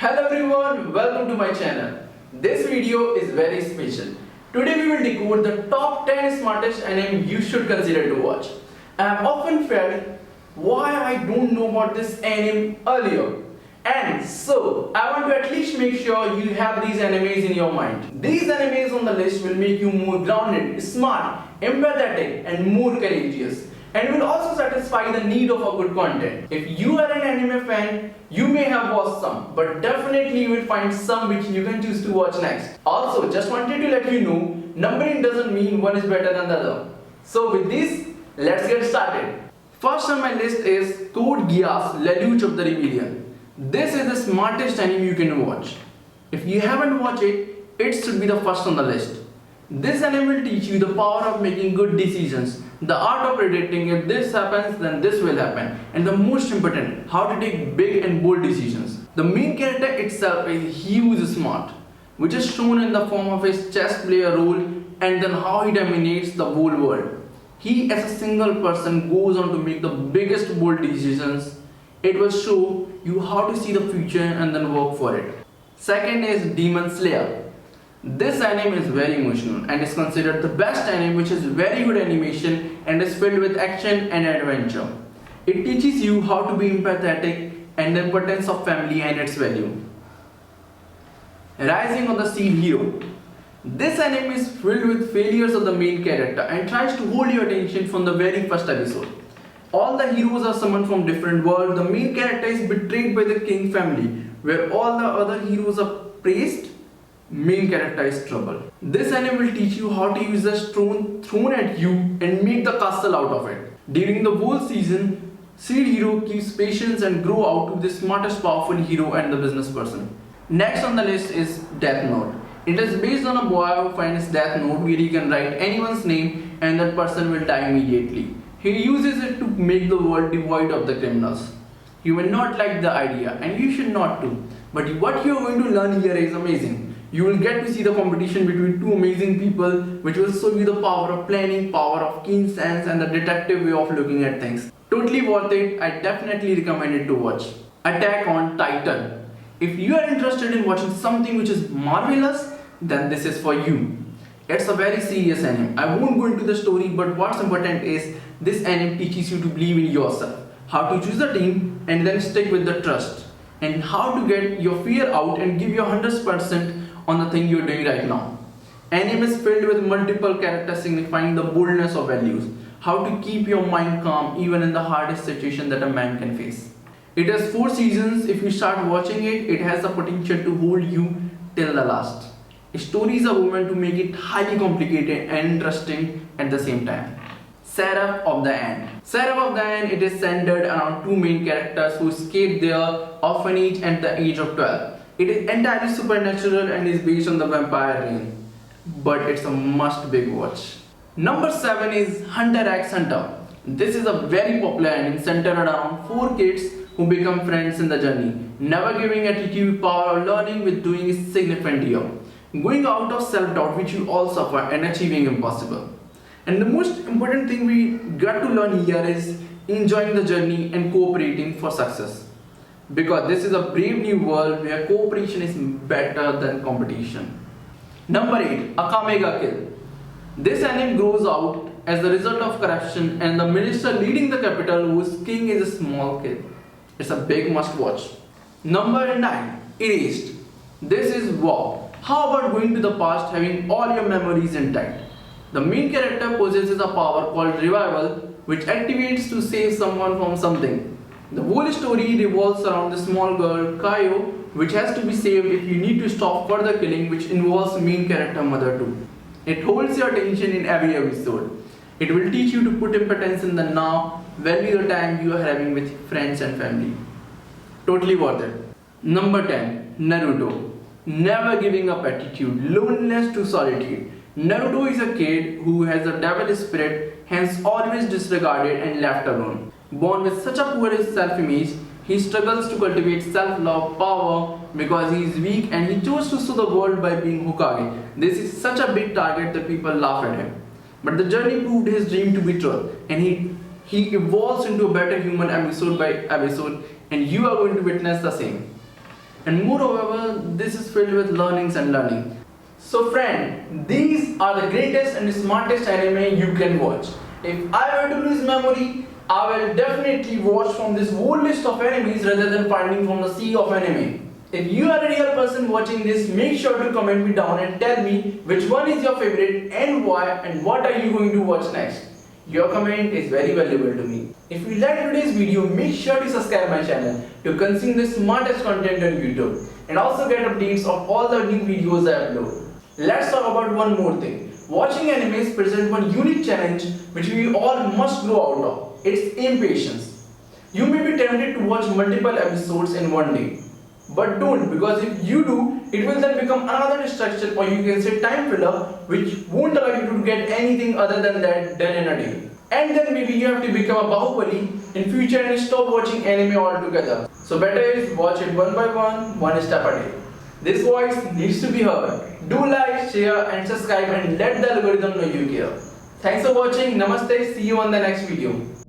Hello everyone, welcome to my channel. This video is very special. Today we will decode the top 10 smartest anime you should consider to watch. I have often felt why I don't know about this anime earlier. And so, I want to at least make sure you have these animes in your mind. These animes on the list will make you more grounded, smart, empathetic and more courageous. And will also satisfy the need of a good content. If you are an anime fan, you may have watched some, but definitely you will find some which you can choose to watch next. Also, just wanted to let you know, numbering doesn't mean one is better than the other. So with this, let's get started. First on my list is Code Geass Lelouch of the Rebellion. This is the smartest anime you can watch. If you haven't watched it, it should be the first on the list. This anime will teach you the power of making good decisions, the art of predicting if this happens then this will happen, and the most important, how to take big and bold decisions. The main character itself is huge smart, which is shown in the form of his chess player role and then how he dominates the whole world. He as a single person goes on to make the biggest bold decisions. It will show you how to see the future and then work for it. Second is Demon Slayer. This anime is very emotional and is considered the best anime, which is very good animation and is filled with action and adventure. It teaches you how to be empathetic and the importance of family and its value. Rising of the Shield Hero. This anime is filled with failures of the main character and tries to hold your attention from the very first episode. All the heroes are summoned from different worlds. The main character is betrayed by the king family, where all the other heroes are praised. Main character is trouble. This anime will teach you how to use the stone thrown at you and make the castle out of it. During the whole season, Shield Hero keeps patience and grow out to be the smartest powerful hero and the business person. Next on the list is Death Note. It is based on a boy who finds Death Note where he can write anyone's name and that person will die immediately. He uses it to make the world devoid of the criminals. You will not like the idea and you should not too. But what you are going to learn here is amazing. You will get to see the competition between two amazing people, which will show you the power of planning, power of keen sense and the detective way of looking at things. Totally worth it. I definitely recommend it to watch. Attack on Titan. If you are interested in watching something which is marvelous, then this is for you. It's a very serious anime. I won't go into the story, but what's important is this anime teaches you to believe in yourself, how to choose a team and then stick with the trust, and how to get your fear out and give your 100% on the thing you're doing right now. Anime is filled with multiple characters signifying the boldness of values, how to keep your mind calm even in the hardest situation that a man can face. It has 4 seasons. If you start watching it, it has the potential to hold you till the last. Stories are woven to make it highly complicated and interesting at the same time. Seraph of the End. Seraph of the End, it is centered around 2 main characters who escape their orphanage at the age of 12. It is entirely supernatural and is based on the vampire reign. But it's a must big watch. Number 7 is Hunter x Hunter. This is a very popular anime centered around 4 kids who become friends in the journey, never giving attitude, power or learning with doing is significant here. Going out of self-doubt which you all suffer and achieving impossible. And the most important thing we got to learn here is enjoying the journey and cooperating for success. Because this is a brave new world where cooperation is better than competition. Number 8. Akame ga Kill. This anime grows out as the result of corruption and the minister leading the capital whose king is a small kid. It's a big must watch. Number 9. Erased. This is wow. How about going to the past having all your memories intact? The main character possesses a power called revival which activates to save someone from something. The whole story revolves around the small girl Kaio, which has to be saved if you need to stop further killing, which involves main character mother too. It holds your attention in every episode. It will teach you to put importance in the now, value the time you are having with friends and family. Totally worth it. Number 10. Naruto. Never giving up attitude, loneliness to solitude. Naruto is a kid who has a devil spirit, hence always disregarded and left alone. Born with such a poor self-image, he struggles to cultivate self-love, power because he is weak and he chose to show the world by being Hokage. This is such a big target that people laugh at him. But the journey proved his dream to be true and he evolves into a better human episode by episode and you are going to witness the same. And moreover, this is filled with learnings and learning. So friend, these are the greatest and smartest anime you can watch. If I were to lose memory, I will definitely watch from this whole list of enemies rather than finding from the sea of anime. If you are a real person watching this, make sure to comment me down and tell me which one is your favorite and why and what are you going to watch next. Your comment is very valuable to me. If you like today's video, make sure to subscribe my channel to consume the smartest content on YouTube and also get updates of all the new videos I upload. Let's talk about one more thing. Watching animes presents one unique challenge which we all must grow out of. It's impatience. You may be tempted to watch multiple episodes in one day. But don't, because if you do, it will then become another distraction, or you can say time filler, which won't allow you to get anything other than that done in a day. And then maybe you have to become a Bahubali in future and stop watching anime altogether. So better is watch it one by one step a day. This voice needs to be heard. Do like, share and subscribe and let the algorithm know you care. Thanks for watching. Namaste. See you on the next video.